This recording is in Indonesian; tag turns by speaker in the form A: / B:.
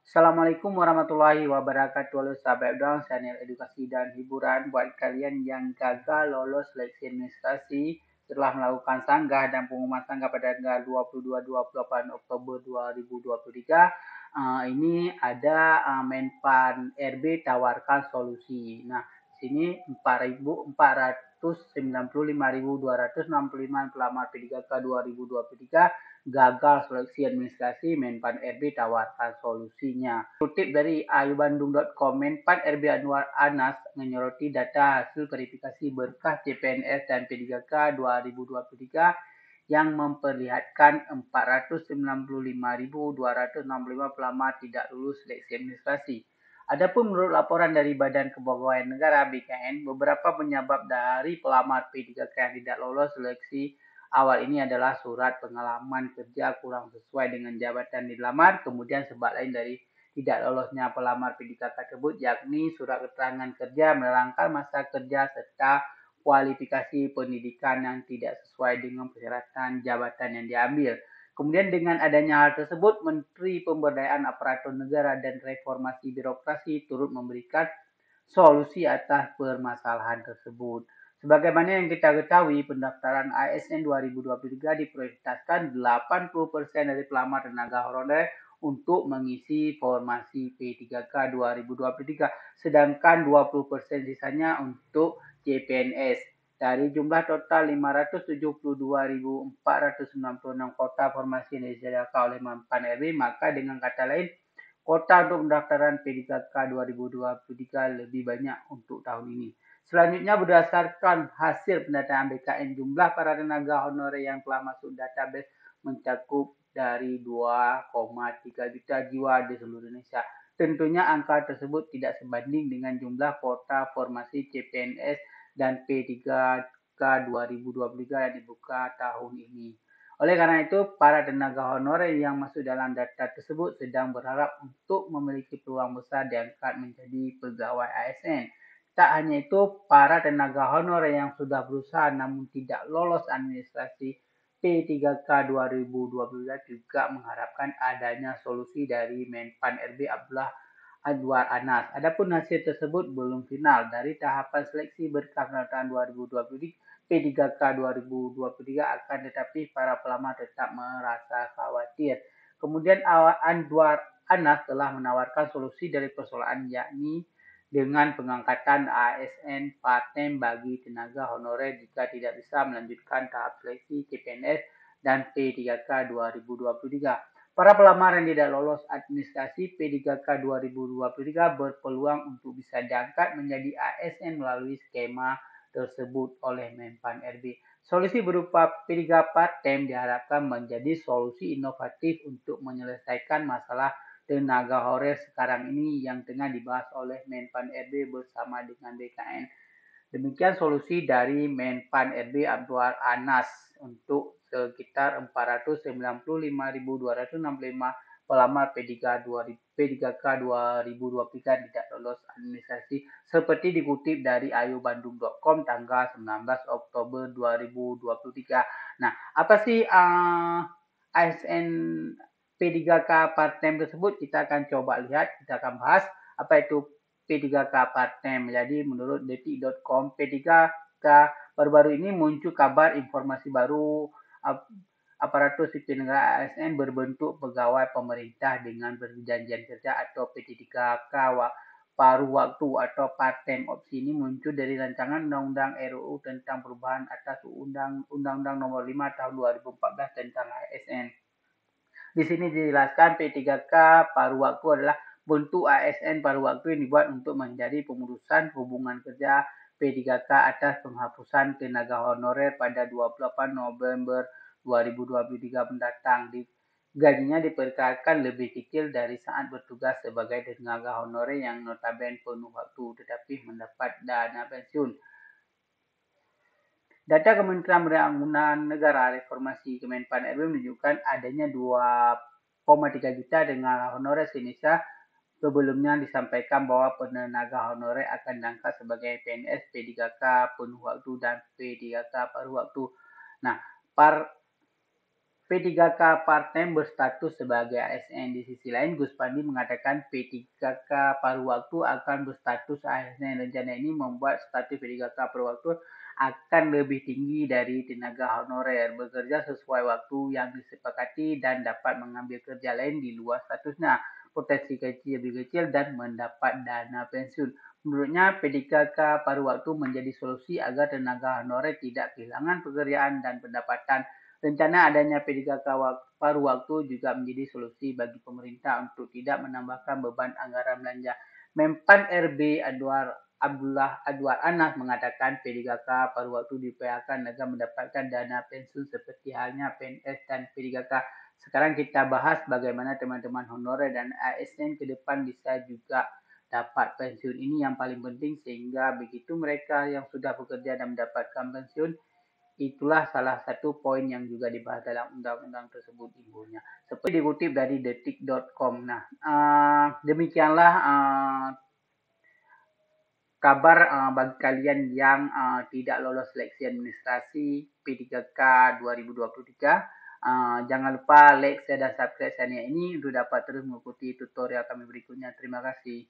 A: Assalamualaikum warahmatullahi wabarakatuh. Halo sahabat Udang, channel edukasi dan hiburan buat kalian yang gagal lolos seleksi administrasi setelah melakukan sanggah dan pengumuman sanggah pada tanggal 22-28 Oktober 2023. Ini ada Menpan RB tawarkan solusi. Nah, sini 495.265 pelamar P3K 2023 gagal seleksi administrasi. Menpan RB tawarkan solusinya. Kutip dari ayubandung.com, Menpan RB Anwar Anas menyoroti data hasil verifikasi berkas CPNS dan P3K 2023 yang memperlihatkan 495.265 pelamar tidak lulus seleksi administrasi. Adapun menurut laporan dari Badan Kepegawaian Negara (BKN), beberapa penyebab dari pelamar P3K yang tidak lolos seleksi awal ini adalah surat pengalaman kerja kurang sesuai dengan jabatan dilamar. Kemudian sebab lain dari tidak lolosnya pelamar P3K tersebut yakni surat keterangan kerja menerangkan masa kerja serta kualifikasi pendidikan yang tidak sesuai dengan persyaratan jabatan yang diambil. Kemudian dengan adanya hal tersebut, Menteri Pemberdayaan Aparatur Negara dan Reformasi Birokrasi turut memberikan solusi atas permasalahan tersebut. Sebagaimana yang kita ketahui, pendaftaran ASN 2023 diprioritaskan 80% dari pelamar tenaga honorer untuk mengisi formasi P3K 2023, sedangkan 20% sisanya untuk CPNS. Dari jumlah total 572.496 kota formasi yang disediakan oleh Menpan RB, maka dengan kata lain, kota untuk pendaftaran P3K 2023 lebih banyak untuk tahun ini. Selanjutnya, berdasarkan hasil pendataan BKN, jumlah para tenaga honorer yang telah masuk database mencakup dari 2,3 juta jiwa di seluruh Indonesia. Tentunya angka tersebut tidak sebanding dengan jumlah kota formasi CPNS dan P3K 2023 yang dibuka tahun ini. Oleh karena itu, para tenaga honorer yang masuk dalam data tersebut sedang berharap untuk memiliki peluang besar diangkat menjadi pegawai ASN. Tak hanya itu, para tenaga honorer yang sudah berusaha namun tidak lolos administrasi P3K 2023 juga mengharapkan adanya solusi dari Menpan RB Anwar Anas. Adapun hasil tersebut belum final. Dari tahapan seleksi berkas pendaftaran 2023, P3K 2023 akan tetapi para pelamar tetap merasa khawatir. Kemudian Anwar Anas telah menawarkan solusi dari persoalan yakni dengan pengangkatan ASN part-time bagi tenaga honorer jika tidak bisa melanjutkan tahap seleksi CPNS dan P3K 2023. Para pelamar yang tidak lolos administrasi P3K 2023 berpeluang untuk bisa diangkat menjadi ASN melalui skema tersebut oleh Menpan RB. Solusi berupa P3 part-time diharapkan menjadi solusi inovatif untuk menyelesaikan masalah tenaga honorer sekarang ini yang tengah dibahas oleh Menpan RB bersama dengan BKN. Demikian solusi dari Menpan RB Anwar Anas untuk sekitar 495.265 pelamar P3K 2023 tidak lolos administrasi seperti dikutip dari ayubandung.com tanggal 19 Oktober 2023. Nah, apa sih ASN P3K part-time tersebut? Kita akan coba lihat, kita akan bahas apa itu P3K part-time. Jadi menurut detik.com, P3K baru-baru ini muncul kabar informasi baru aparatur sipil negara ASN berbentuk pegawai pemerintah dengan perjanjian kerja atau P3K paruh waktu atau part-time. Opsi ini muncul dari rancangan Undang-Undang RUU tentang perubahan atas Undang-Undang Nomor 5 Tahun 2014 tentang ASN. Di sini dijelaskan P3K paruh waktu adalah bentuk ASN paruh waktu yang dibuat untuk menjadi pengurusan hubungan kerja P3K atas penghapusan tenaga honorer pada 28 November 2023 mendatang. Gajinya diperkirakan lebih kecil dari saat bertugas sebagai tenaga honorer yang notabene penuh waktu tetapi mendapat dana pensiun. Data Kementerian Pembangunan Negara Reformasi Kemenpan RB menunjukkan adanya 2,3 juta tenaga honorer se-Indonesia. Sebelumnya disampaikan bahwa tenaga honorer akan diangkat sebagai PNS, P3K penuh waktu dan P3K paruh waktu. Nah, P3K part-time berstatus sebagai ASN. Di sisi lain, Gus Pandi mengatakan P3K paruh waktu akan berstatus ASN. Rencana ini membuat status P3K paruh waktu akan lebih tinggi dari tenaga honorer, bekerja sesuai waktu yang disepakati dan dapat mengambil kerja lain di luar statusnya, potensi gaji lebih kecil dan mendapat dana pensiun. Menurutnya, P3K paruh waktu menjadi solusi agar tenaga honorer tidak kehilangan pekerjaan dan pendapatan. Rencana adanya P3K paruh waktu juga menjadi solusi bagi pemerintah untuk tidak menambahkan beban anggaran belanja. Menpan RB Abdullah Adwar Anas mengatakan P3K paruh waktu diupayakan agar mendapatkan dana pensiun seperti halnya PNS dan P3K. Sekarang kita bahas bagaimana teman-teman honorer dan ASN ke depan bisa juga dapat pensiun. Ini yang paling penting sehingga begitu mereka yang sudah bekerja dan mendapatkan pensiun, itulah salah satu poin yang juga dibahas dalam undang-undang tersebut ibunya. Seperti dikutip dari detik.com. Nah, demikianlah kabar bagi kalian yang tidak lolos seleksi administrasi P3K 2023. Jangan lupa like, share, dan subscribe channel ini untuk dapat terus mengikuti tutorial kami berikutnya. Terima kasih.